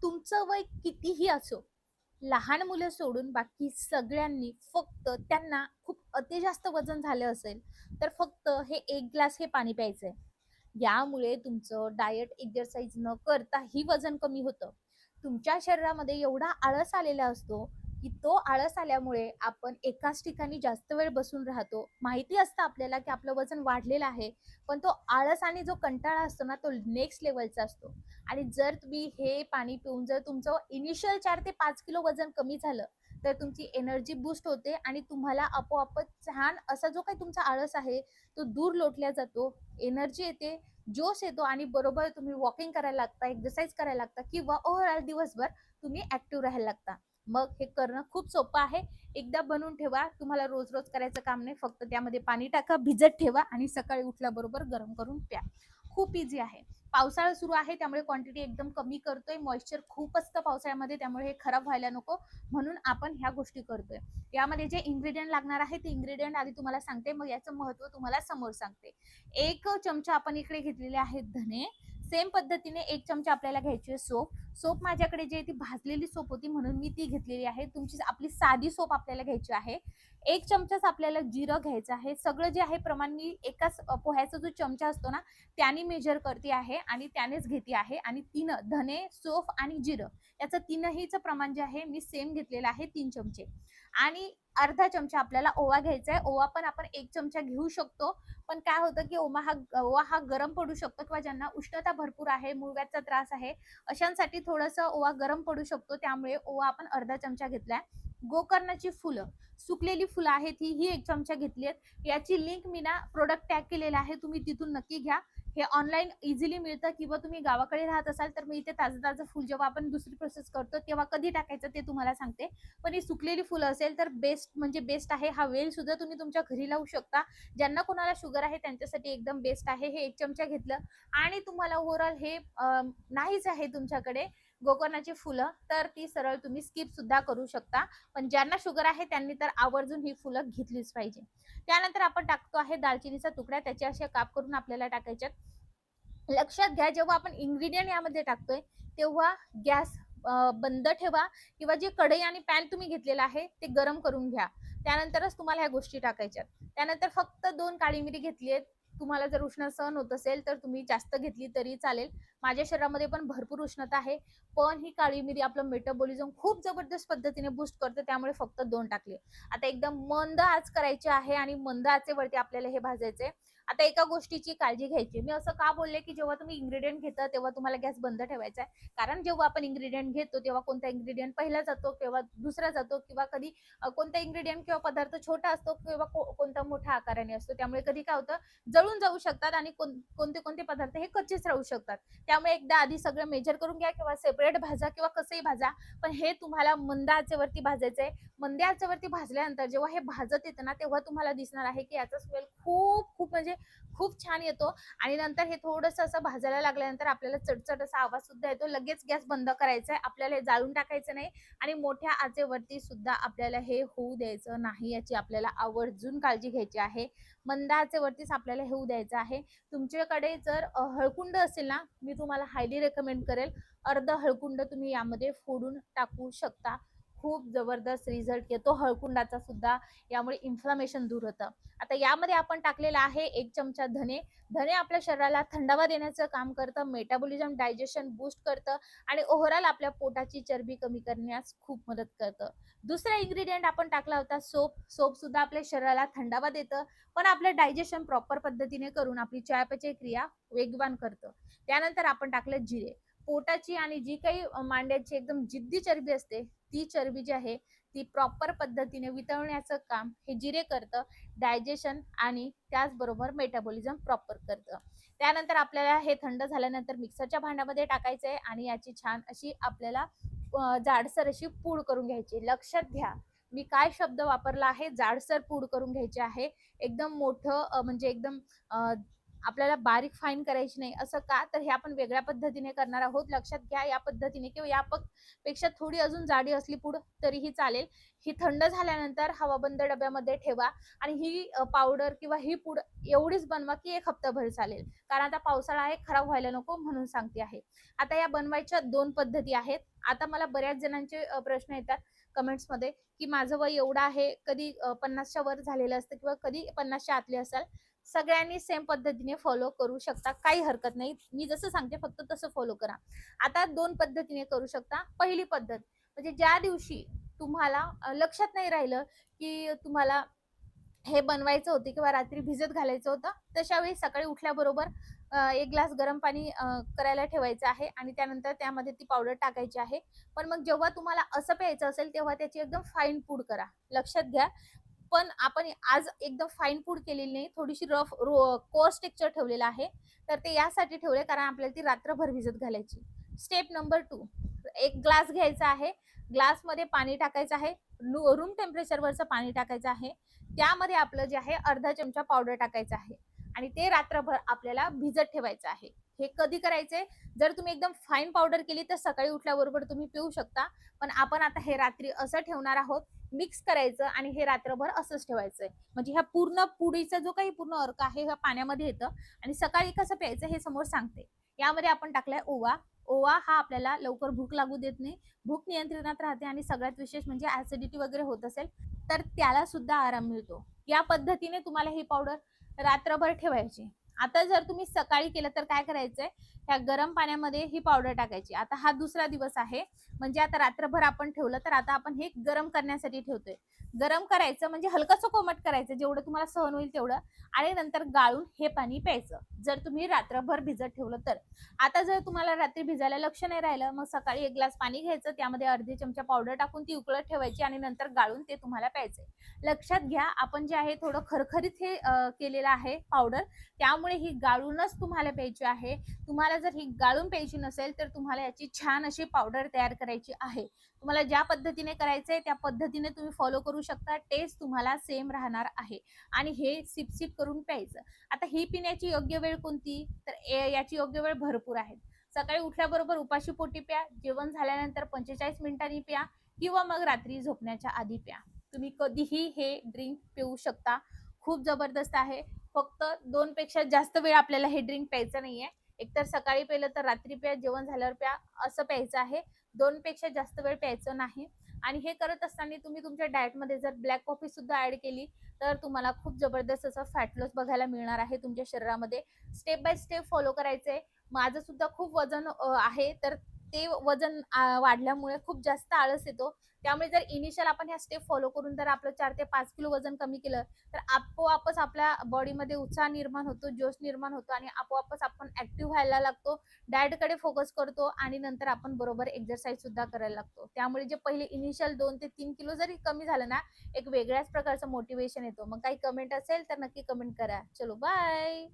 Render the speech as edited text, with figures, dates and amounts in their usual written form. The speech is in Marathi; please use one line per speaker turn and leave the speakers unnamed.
तुमचं वय कितीही असो, लहान मुलं सोडून बाकी सगळ्यांनी फक्त त्यांना खूप अति जास्त वजन झालं असेल, तर फक्त हे 1 ग्लास हे पाणी प्यायचंय. यामुळे तुमचं डायट, एक्सरसाइज न करताही वजन कमी होतं. तुमच्या शरीरामध्ये एवढा आळस आलेला असतो, की तो आळस आल्यामुळे आपण एकाच ठिकाणी जास्त वेळ बसून राहतो. माहिती असतं आपल्याला, की आपलं वजन वाढलेलं आहे, पण तो आळस आणि जो कंटाळा असतो ना, तो नेक्स्ट लेव्हलचा असतो. आणि जर तुम्ही हे पाणी पिऊन जर तुमचं इनिशियल 4 ते 5 किलो वजन कमी झालं, तर तुमची एनर्जी बूस्ट होते आणि तुम्हाला आपोआपच छान असा जो काही तुमचा आळस आहे, तो दूर लोटला जातो. एनर्जी येते, जोश येतो आणि बरोबर तुम्ही वॉकिंग करायला लागता, एक्सरसाइज करायला लागता किंवा ओव्हरऑल दिवसभर तुम्ही ॲक्टिव्ह राहायला लागता. मग हे करणं खूप सोपं आहे. एकदा बनवून ठेवा. तुम्हाला रोज-रोज करायचं काम नाही. फक्त त्यामध्ये पाणी टाका, भिजत ठेवा आणि सकाळी उठल्याबरोबर गरम करून प्या. खूप ईझी आहे. पावसाळा सुरू आहे त्यामुळे क्वांटिटी एकदम कमी करतोय. मॉइश्चर खूप असतं पावसाळ्यामध्ये त्यामुळे हे खराब व्हायला नको म्हणून आपण ह्या गोष्टी करतोय. यामध्ये जे इन्ग्रीडियंट लागणार आहे ते इन्ग्रीडियंट आधी तुम्हाला सांगते, मग याचं महत्त्व तुम्हाला समोर सांगते. 1 चमचा आपण इकडे घेतलेले आहेत धने. सेम पद्धतीने 1 चमचा आपल्याला घ्यायची आहे सोप. सोप माझ्याकडे जी आहे ती भाजलेली सोप होती म्हणून मी ती घेतलेली आहे. तुमची आपली साधी सोप आपल्याला घ्यायची आहे. 1 चमचाच आपल्याला जिरं घ्यायचं आहे. सगळं जे आहे प्रमाण मी एकाच पोह्याचा जो चमचा असतो ना, त्याने मेजर करते आहे आणि त्यानेच घेते आहे आणि धने, सोफ आणि जिरं याचं तिन्हीचं प्रमाण जे आहे मी सेम घेतलेलं आहे 3 चमचे. आणि अर्धा चमचा आपल्याला ओवा घ्यायचा आहे. ओवा पण आपण 1 चमचा घेऊ शकतो. पण काय होतं, की ओवा हा गरम पडू शकतो किंवा ज्यांना उष्णता भरपूर आहे, मुळव्याधचा त्रास आहे, अशांसाठी थोडंसं ओवा गरम पडू शकतो. त्यामुळे ओवा आपण अर्धा चमचा घेतलाय. गोकर्णाची फुलं, सुकलेली फुलं आहेत ही 1 चमचा घेतली आहेत. याची लिंक मी ना प्रॉडक्ट टॅग केलेला आहे. तुम्ही तिथून नक्की घ्या. हे ऑनलाईन इझिली मिळतं किंवा तुम्ही गावाकडे राहत असाल तर मी इथे ताजं-ताजं फुल जेव्हा आपण दुसरी प्रोसेस करतो तेव्हा कधी टाकायचं ते तुम्हाला सांगते. पण ही सुकलेली फुलं असेल तर बेस्ट म्हणजे बेस्ट आहे. हा वेल सुद्धा तुम्ही तुमच्या घरी लावू शकता. ज्यांना कोणाला शुगर आहे त्यांच्यासाठी एकदम बेस्ट आहे. हे 1 चमचा घेतलं आणि तुम्हाला ओव्हरऑल हे नाहीच आहे तुमच्याकडे गोकर्णाची फुलं, तर ती सरळ तुम्ही स्किप सुद्धा करू शकता. पण ज्यांना शुगर आहे त्यांनी तर आवर्जून ही फुलं घेतलीच पाहिजे. त्यानंतर आपण टाकतो आहे दालचिनीचा तुकडा. त्याचे असे काप करून आपल्याला टाकायचे. लक्षात घ्या जेव्हा आपण इन्ग्रीडियंट यामध्ये टाकतोय तेव्हा गॅस बंद ठेवा किंवा जे कढई आणि पॅन तुम्ही घेतलेला आहे ते गरम करून घ्या. त्यानंतरच तुम्हाला ह्या गोष्टी टाकायच्या. त्यानंतर फक्त 2 काळी मिरी घेतली आहेत. तुम्हाला जर उष्णता सहन होत असेल तर तुम्ही जास्त घेतली तरी चालेल. माझ्या शरीरामध्ये पण भरपूर उष्णता आहे. पण ही काळी मिरी आपलं मेटाबॉलिझम खूप जबरदस्त पद्धतीने बूस्ट करते त्यामुळे फक्त 2 टाकले. आता एकदम मंद आच करायची आहे आणि मंद आचेवरती आपल्याला हे भाजायचे. आता एका गोष्टीची काळजी घ्यायची. मी असं का बोलले, की जेव्हा तुम्ही इन्ग्रीडियंट घेता तेव्हा तुम्हाला गॅस बंद ठेवायचा आहे. कारण जेव्हा आपण इन्ग्रीडियंट घेतो तेव्हा कोणता इन्ग्रीडियंट पहिला जातो किंवा दुसरा जातो किंवा कधी कोणता इन्ग्रीडियंट किंवा पदार्थ छोटा असतो किंवा कोणता मोठ्या आकाराने असतो. त्यामुळे कधी काय होतं जळून जाऊ शकतात आणि कोणते कोणते पदार्थ हे कच्चेच राहू शकतात. त्यामुळे एकदा आधी सगळं मेजर करून घ्या किंवा सेपरेट भाजा किंवा कसंही भाजा. पण हे तुम्हाला मंद आचेवरती भाजायचंय. मंद आचेवरती भाजल्यानंतर जेव्हा हे भाजत येतं ना तेव्हा तुम्हाला दिसणार आहे, की याचा स्मेल खूप खूप म्हणजे खूप छान येतो आणि नंतर हे थोडंसं असं भाजायला लागल्यानंतर आपल्याला चटचट असा आवाज सुद्धा येतो. लगेच गॅस बंद करायचा आहे. आपल्याला हे जाळून टाकायचं नाही आणि मोठ्या आचेवरती सुद्धा आपल्याला हे होऊ द्यायचं नाही. याची आपल्याला आवर्जून काळजी घ्यायची आहे. मंद आचेवरतीच आपल्याला हे होऊ द्यायचं आहे. तुमच्याकडे जर हळकुंड असेल ना, मी तुम्हाला हायली रेकमेंड करेल. अर्ध हळकुंड तुम्ही यामध्ये फोडून टाकू शकता. खूप जबरदस्त रिझल्ट येतो हळकुंडाचा सुद्धा. यामुळे इन्फ्लामेशन दूर होतं. आता यामध्ये आपण टाकलेला आहे 1 चमचा धने. धने आपल्या शरीराला थंडावा देण्याचं काम करतं, मेटाबॉलिझम डायजेशन बूस्ट करतं आणि ओव्हरऑल आपल्या पोटाची चरबी कमी करण्यास खूप मदत करतं. दुसरा इन्ग्रीडियंट आपण टाकला होता सोप. सोप सुद्धा आपल्या शरीराला थंडावा देतं, पण आपलं डायजेशन प्रॉपर पद्धतीने करून आपली चयापचय क्रिया वेगवान करतं. त्यानंतर आपण टाकलं जिरे. पोटाची आणि जी काही मांड्याची एकदम जिद्दी चरबी असते, ती चरबी जी आहे ती प्रॉपर पद्धतीने वितळण्याचं काम हे जिरे करतं. डायजेशन आणि त्याचबरोबर मेटाबॉलिझम प्रॉपर करतं. त्यानंतर आपल्याला हे थंड झाल्यानंतर मिक्सरच्या भांड्यामध्ये टाकायचं आहे आणि याची छान अशी आपल्याला जाडसर अशी पूड करून घ्यायची. लक्षात घ्या मी काय शब्द वापरला आहे, जाडसर पूड करून घ्यायची आहे. एकदम मोठं म्हणजे एकदम आपल्याला बारीक फाईन करायची नाही. असं का? तर हे आपण वेगळ्या पद्धतीने करणार आहोत. लक्षात घ्या या पद्धतीने किंवा पेक्षा थोडी अजून जाडी असली पूड तरीही चालेल. ही थंड झाल्यानंतर हवाबंद डब्यामध्ये ठेवा आणि ही पावडर किंवा ही पूड एवढीच बनवा की 1 हप्ताभर चालेल. कारण आता पावसाळा आहे, खराब व्हायला नको म्हणून सांगते आहे. आता या बनवायच्या 2 पद्धती आहेत. आता मला बऱ्याच जणांचे प्रश्न येतात कमेंट्समध्ये, की माझं वय एवढं आहे, कधी 50च्या वर झालेलं असतं किंवा कधी 50च्या आतले असाल. सगळ्यांनी सेम पद्धतीने फॉलो करू शकता, काही हरकत नाही. मी जसं सांगते फक्त तसं फॉलो करा. आता 2 पद्धतीने करू शकता. पहिली पद्धत म्हणजे ज्या दिवशी तुम्हाला लक्षात नाही राहिलं, की तुम्हाला हे बनवायचं होते किंवा रात्री भिजत घालायचं होतं, तशा वेळी सकाळी उठल्याबरोबर 1 ग्लास गरम पाणी करायला ठेवायचं आहे आणि त्यानंतर त्यामध्ये ती पावडर टाकायची आहे. पण मग जेव्हा तुम्हाला असं प्यायचं असेल, तेव्हा त्याची एकदम फाईन पूड करा. लक्षात घ्या. पण आपण आज एकदम फाईन पूड केलेली नाही, थोडीशी कोर्स टेक्स्चर ठेवलेलं आहे. तर ते यासाठी ठेवले कारण आपल्याला ती रात्रभर भिजत घालायची. स्टेप नंबर 2, 1 ग्लास घ्यायचा आहे. ग्लासमध्ये पाणी टाकायचं आहे. रूम टेम्परेचरवरचं पाणी टाकायचं आहे. त्यामध्ये आपलं जे आहे अर्धा चमचा पावडर टाकायचं आहे आणि ते रात्रभर आपल्याला भिजत ठेवायचं आहे. हे कधी करायचंय? जर तुम्ही एकदम फाईन पावडर केली तर सकाळी उठल्याबरोबर तुम्ही पिऊ शकता. पण आपण आता हे रात्री असं ठेवणार आहोत. मिक्स करायचं आणि हे रात्रभर असंच ठेवायचंय. म्हणजे ह्या पूर्ण पुडीचा जो काही पूर्ण अर्क आहे ह्या पाण्यामध्ये येतं आणि सकाळी कसं प्यायचं हे समोर सांगते. यामध्ये आपण टाकलाय ओवा. ओवा हा आपल्याला लवकर भूक लागू देत नाही. भूक नियंत्रणात राहते आणि सगळ्यात विशेष म्हणजे ऍसिडिटी वगैरे होत असेल तर त्याला सुद्धा आराम मिळतो. या पद्धतीने तुम्हाला ही पावडर रात्रभर ठेवायची. आता जर तुम्ही सकाळी केलं तर काय करायचंय? ह्या गरम पाण्यामध्ये ही पावडर टाकायची. आता हा दुसरा दिवस आहे. म्हणजे आता रात्रभर आपण ठेवलं तर आता आपण हे गरम करण्यासाठी ठेवतोय. गरम करायचं म्हणजे हलकंसं कोमट करायचं जेवढं तुम्हाला सहन होईल तेवढं आणि नंतर गाळून हे पाणी प्यायचं. जर तुम्ही रात्रभर भिजत ठेवलं तर. आता जर तुम्हाला रात्री भिजायला लक्ष नाही राहिलं, मग सकाळी 1 ग्लास पाणी घ्यायचं, त्यामध्ये अर्धी चमचा पावडर टाकून ती उकळत ठेवायची आणि नंतर गाळून ते तुम्हाला प्यायचंय. लक्षात घ्या आपण जे आहे थोडं खरखरीत हे केलेलं आहे पावडर, त्यामुळे ही गाळूनच तुम्हाला प्यायची आहे. तुम्हाला जर ही गाळून प्यायची नसेल तर तुम्हाला याची छान अशी पावडर तयार करायची आहे. तुम्हाला ज्या पद्धतीने करायचंय त्या पद्धतीने तुम्ही फॉलो करू शकता. टेस्ट तुम्हाला सेम राहणार आहे आणि हे सिप सिप करून प्यायचं. आता ही पिण्याची योग्य वेळ कोणती? तर याची योग्य वेळ भरपूर आहे. सकाळी उठल्याबरोबर उपाशी पोटी प्या, जेवण झाल्यानंतर 45 मिनिटांनी प्या किंवा मग रात्री झोपण्याच्या आधी प्या. तुम्ही कधीही हे ड्रिंक पिऊ शकता. खूप जबरदस्त आहे. फक्त 2 पेक्षा जास्त वेळ आपल्याला हे ड्रिंक प्यायचं नाहीये. एकतर सकाळी प्यायलं तर रात्री प्या, जेवण झाल्यावर प्या असं प्यायचं आहे. 2 पेक्षा जास्त वेळ प्यायचं नाही. आणि हे करत असताना तुम्ही तुमच्या डाएटमध्ये जर ब्लॅक कॉफी सुद्धा ऍड केली तर तुम्हाला खूप जबरदस्त असं फॅट लॉस बघायला मिळणार आहे तुमच्या शरीरामध्ये. स्टेप बाय स्टेप फॉलो करायचंय. माझं सुद्धा खूप वजन आहे तर ते वजन वाढल्यामुळे खूप जास्त आळस येतो. त्यामुळे जर इनिशियल आपण ह्या स्टेप फॉलो करून जर आपलं 4 ते 5 किलो वजन कमी केलं तर आपोआपच आपल्या बॉडीमध्ये उत्साह निर्माण होतो, जोश निर्माण होतो आणि आपोआपच आपण ऍक्टिव्ह व्हायला लागतो. डाएटकडे फोकस करतो आणि नंतर आपण बरोबर एक्सरसाइज सुद्धा करायला लागतो. त्यामुळे जे पहिले इनिशियल 2 ते 3 किलो जरी कमी झालं ना, एक वेगळ्याच प्रकारचं मोटिवेशन येतो. मग काही कमेंट असेल तर नक्की कमेंट करा. चलो बाय.